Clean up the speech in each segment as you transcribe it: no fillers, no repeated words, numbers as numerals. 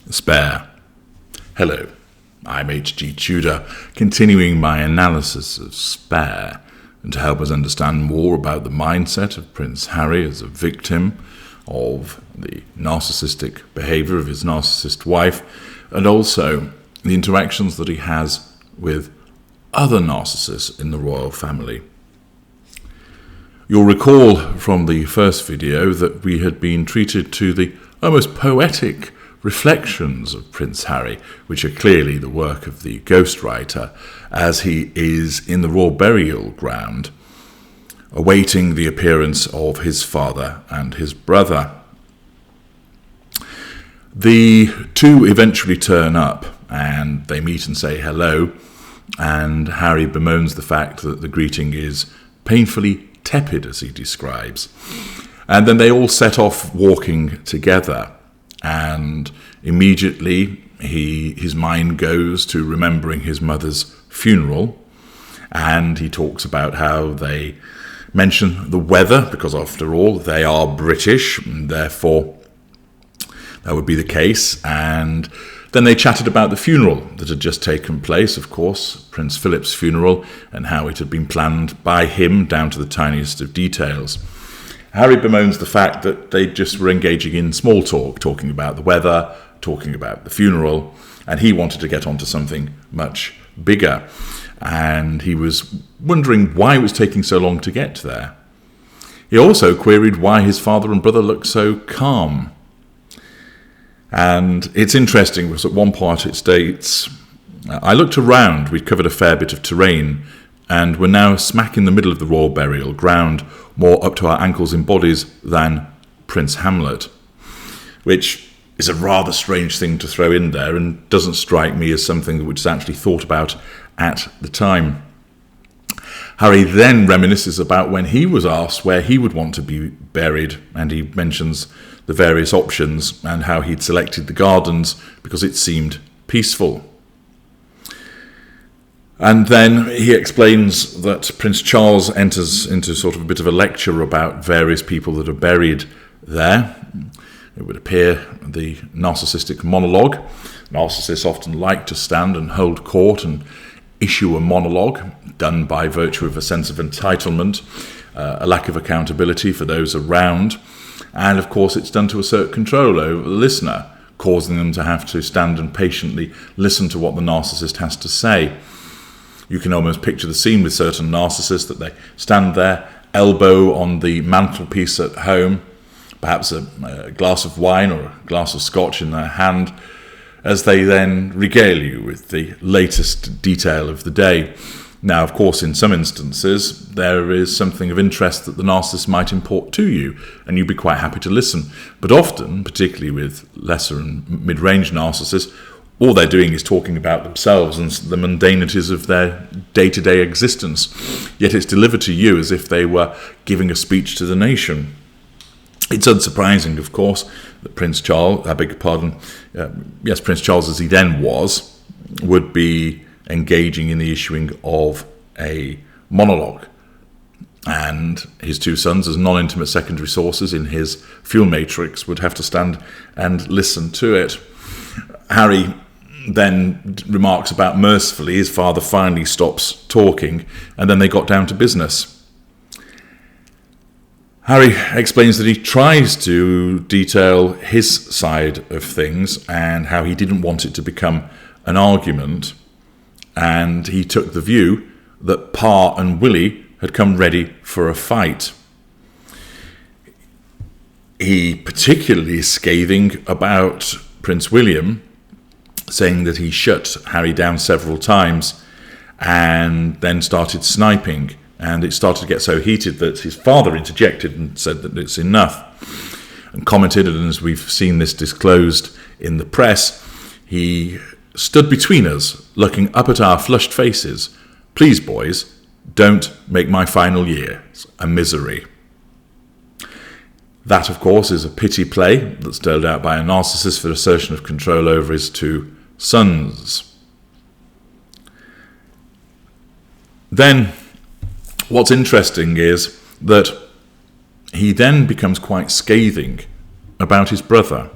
Spare. Hello, I'm H.G. Tudor, continuing my analysis of Spare, and to help us understand more about the mindset of Prince Harry as a victim of the narcissistic behaviour of his narcissist wife, and also the interactions that he has with other narcissists in the royal family. You'll recall from the first video that we had been treated to the almost poetic reflections of Prince Harry, which are clearly the work of the ghostwriter, as he is in the royal burial ground, awaiting the appearance of his father and his brother. The two eventually turn up, and they meet and say hello, and Harry bemoans the fact that the greeting is painfully tepid, as he describes. And then they all set off walking together, and immediately his mind goes to remembering his mother's funeral, and he talks about how they mention the weather, because after all they are British, and therefore that would be the case. And then they chatted about the funeral that had just taken place, of course, Prince Philip's funeral, and how it had been planned by him down to the tiniest of details. Harry bemoans the fact that they just were engaging in small talk, talking about the weather, talking about the funeral, and he wanted to get onto something much bigger. And he was wondering why it was taking so long to get there. He also queried why his father and brother looked so calm. And it's interesting because at one part it states, I looked around, we'd covered a fair bit of terrain, and we're now smack in the middle of the royal burial ground, more up to our ankles in bodies than Prince Hamlet, which is a rather strange thing to throw in there and doesn't strike me as something which is actually thought about at the time. Harry then reminisces about when he was asked where he would want to be buried, and he mentions the various options and how he'd selected the gardens because it seemed peaceful. And then he explains that Prince Charles enters into sort of a bit of a lecture about various people that are buried there. It would appear the narcissistic monologue. Narcissists often like to stand and hold court and issue a monologue, done by virtue of a sense of entitlement, a lack of accountability for those around, and of course it's done to assert control over the listener, causing them to have to stand and patiently listen to what the narcissist has to say. You can almost picture the scene with certain narcissists that they stand there, elbow on the mantelpiece at home, perhaps a glass of wine or a glass of scotch in their hand, as they then regale you with the latest detail of the day. Now, of course, in some instances, there is something of interest that the narcissist might import to you, and you'd be quite happy to listen. But often, particularly with lesser and mid-range narcissists, all they're doing is talking about themselves and the mundanities of their day-to-day existence. Yet it's delivered to you as if they were giving a speech to the nation. It's unsurprising, of course, that Prince Charles, Prince Charles as he then was, would be engaging in the issuing of a monologue. And his two sons, as non-intimate secondary sources in his fuel matrix, would have to stand and listen to it. Harry then remarks about mercifully his father finally stops talking, and then they got down to business. Harry explains that he tries to detail his side of things and how he didn't want it to become an argument, and he took the view that Pa and Willie had come ready for a fight. He particularly is scathing about Prince William, saying that he shut Harry down several times and then started sniping, and it started to get so heated that his father interjected and said that it's enough, and commented, and as we've seen this disclosed in the press, he stood between us, looking up at our flushed faces. Please, boys, don't make my final year a misery. That, of course, is a pity play that's doled out by a narcissist for assertion of control over his two sons. Then, what's interesting is that he then becomes quite scathing about his brother,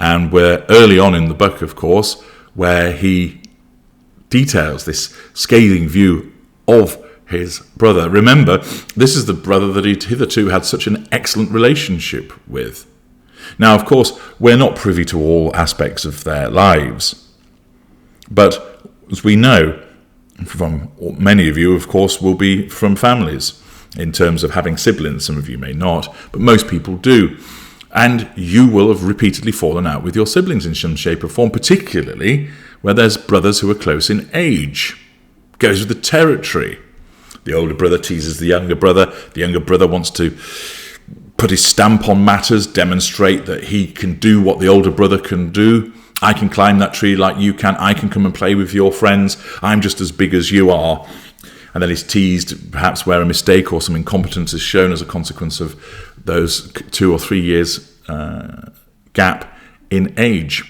And we're early on in the book, of course, where he details this scathing view of his brother. Remember, this is the brother that he'd hitherto had such an excellent relationship with. Now, of course, we're not privy to all aspects of their lives. But as we know, from many of you, of course, will be from families in terms of having siblings. Some of you may not, but most people do. And you will have repeatedly fallen out with your siblings in some shape or form, particularly where there's brothers who are close in age. Goes with the territory. The older brother teases the younger brother wants to put his stamp on matters, demonstrate that he can do what the older brother can do. I can climb that tree like you can. I can come and play with your friends. I'm just as big as you are. And then he's teased perhaps where a mistake or some incompetence is shown as a consequence of those 2 or 3 years gap in age.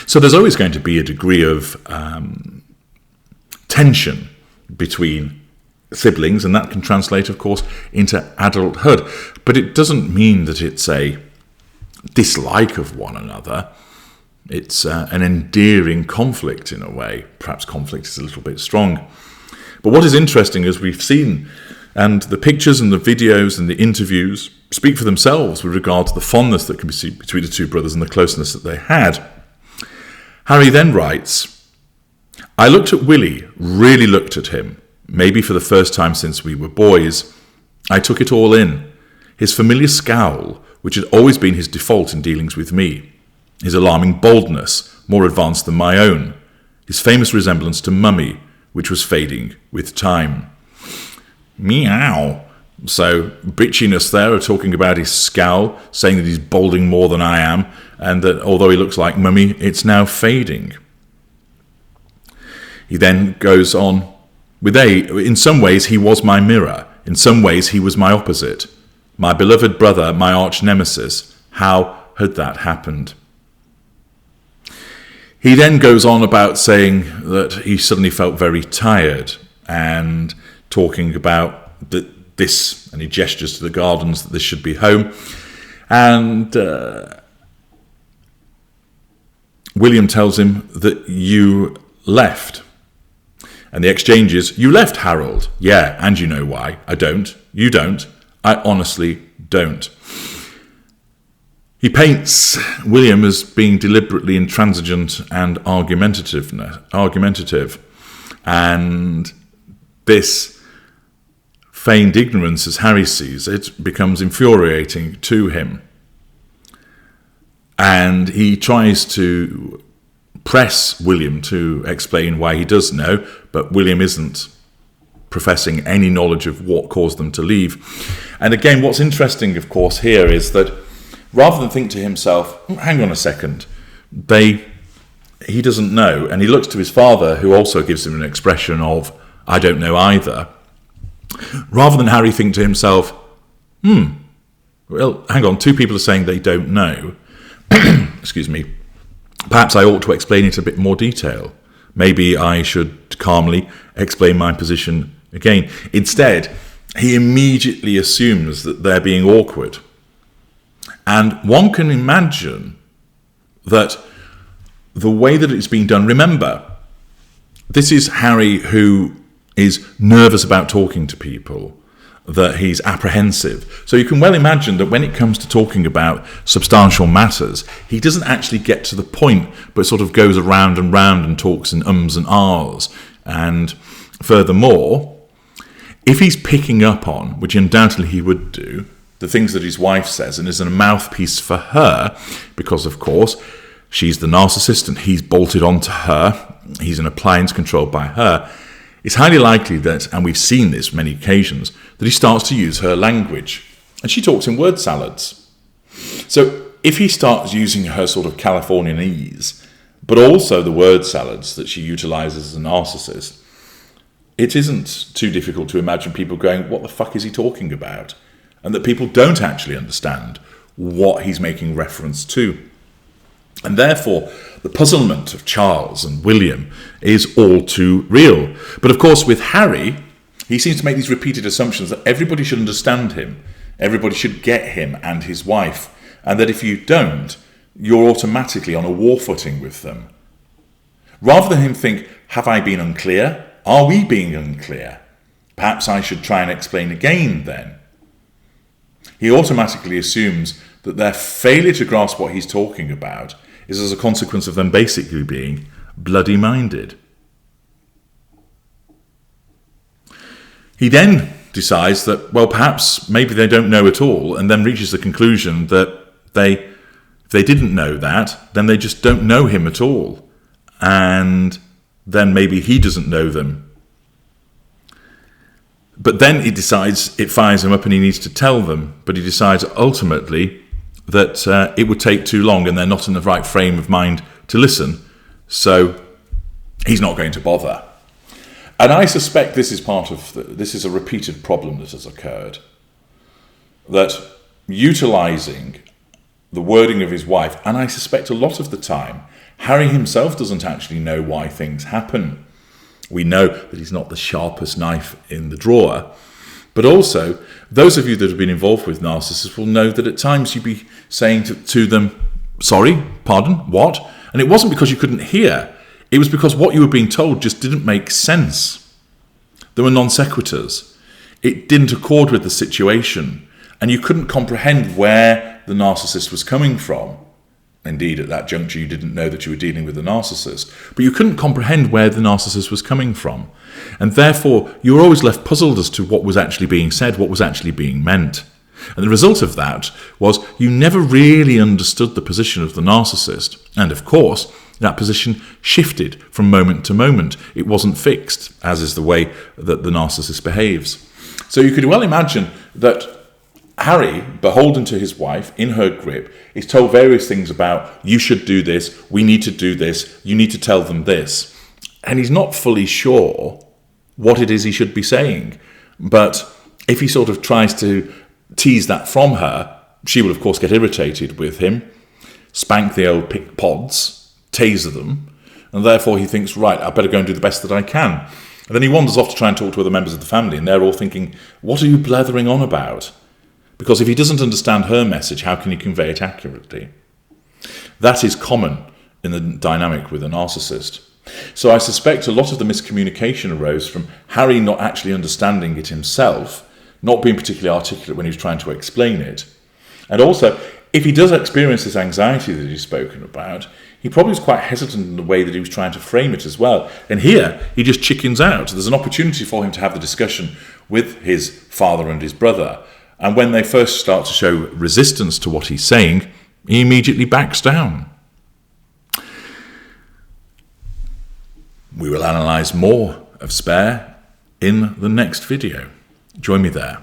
So there's always going to be a degree of tension between siblings, and that can translate, of course, into adulthood. But it doesn't mean that it's a dislike of one another. It's an endearing conflict in a way. Perhaps conflict is a little bit strong. But what is interesting, as we've seen, and the pictures and the videos and the interviews speak for themselves with regard to the fondness that can be seen between the two brothers and the closeness that they had. Harry then writes, I looked at Willie, really looked at him, maybe for the first time since we were boys. I took it all in. His familiar scowl, which had always been his default in dealings with me. His alarming boldness, more advanced than my own. His famous resemblance to Mummy, which was fading with time. Meow. So, bitchiness there of talking about his scowl, saying that he's balding more than I am, and that although he looks like Mummy, it's now fading. He then goes on with in some ways he was my mirror, in some ways he was my opposite. My beloved brother, my arch nemesis. How had that happened? He then goes on about saying that he suddenly felt very tired and talking about this, and he gestures to the gardens that this should be home. And William tells him that you left. And the exchange is, you left, Harold. Yeah, and you know why. I don't. You don't. I honestly don't. He paints William as being deliberately intransigent and argumentative. And this feigned ignorance, as Harry sees it, becomes infuriating to him. And he tries to press William to explain why he does know, but William isn't professing any knowledge of what caused them to leave. And again, what's interesting, of course, here is that rather than think to himself, hang on a second, he doesn't know, and he looks to his father, who also gives him an expression of, I don't know either, rather than Harry think to himself, well, hang on, two people are saying they don't know. Excuse me. Perhaps I ought to explain it a bit more detail. Maybe I should calmly explain my position again. Instead, he immediately assumes that they're being awkward. And one can imagine that the way that it's being done, remember, this is Harry who is nervous about talking to people, that he's apprehensive. So you can well imagine that when it comes to talking about substantial matters, he doesn't actually get to the point, but sort of goes around and round and talks in ums and ahs. And furthermore, if he's picking up on, which undoubtedly he would do, the things that his wife says and is a mouthpiece for her, because of course she's the narcissist and he's bolted onto her, he's an appliance controlled by her, it's highly likely that, and we've seen this many occasions, that he starts to use her language. And she talks in word salads. So if he starts using her sort of Californianese, but also the word salads that she utilizes as a narcissist, it isn't too difficult to imagine people going, what the fuck is he talking about? And that people don't actually understand what he's making reference to. And therefore, the puzzlement of Charles and William is all too real. But of course, with Harry, he seems to make these repeated assumptions that everybody should understand him, everybody should get him and his wife, and that if you don't, you're automatically on a war footing with them. Rather than him think, have I been unclear? Are we being unclear? Perhaps I should try and explain again then. He automatically assumes that their failure to grasp what he's talking about is as a consequence of them basically being bloody-minded. He then decides that, well, perhaps maybe they don't know at all, and then reaches the conclusion that if they didn't know that, then they just don't know him at all. And then maybe he doesn't know them. But then he decides, it fires him up and he needs to tell them, but he decides ultimately that it would take too long and they're not in the right frame of mind to listen, so he's not going to bother. And I suspect this is a repeated problem that has occurred, that utilising the wording of his wife, and I suspect a lot of the time, Harry himself doesn't actually know why things happen. We know that he's not the sharpest knife in the drawer, but also, those of you that have been involved with narcissists will know that at times you'd be saying to them, sorry, pardon, what? And it wasn't because you couldn't hear, it was because what you were being told just didn't make sense. There were non sequiturs. It didn't accord with the situation, and you couldn't comprehend where the narcissist was coming from. Indeed, at that juncture, you didn't know that you were dealing with a narcissist, but you couldn't comprehend where the narcissist was coming from. And therefore, you were always left puzzled as to what was actually being said, what was actually being meant. And the result of that was you never really understood the position of the narcissist. And of course, that position shifted from moment to moment. It wasn't fixed, as is the way that the narcissist behaves. So you could well imagine that Harry, beholden to his wife, in her grip, is told various things about, you should do this, we need to do this, you need to tell them this. And he's not fully sure what it is he should be saying. But if he sort of tries to tease that from her, she will of course get irritated with him, spank the old pick pods, taser them, and therefore he thinks, right, I better go and do the best that I can. And then he wanders off to try and talk to other members of the family, and they're all thinking, what are you blathering on about? Because if he doesn't understand her message, how can he convey it accurately? That is common in the dynamic with a narcissist. So I suspect a lot of the miscommunication arose from Harry not actually understanding it himself, not being particularly articulate when he was trying to explain it. And also, if he does experience this anxiety that he's spoken about, he probably was quite hesitant in the way that he was trying to frame it as well. And here, he just chickens out. There's an opportunity for him to have the discussion with his father and his brother. And when they first start to show resistance to what he's saying, he immediately backs down. We will analyse more of Spare in the next video. Join me there.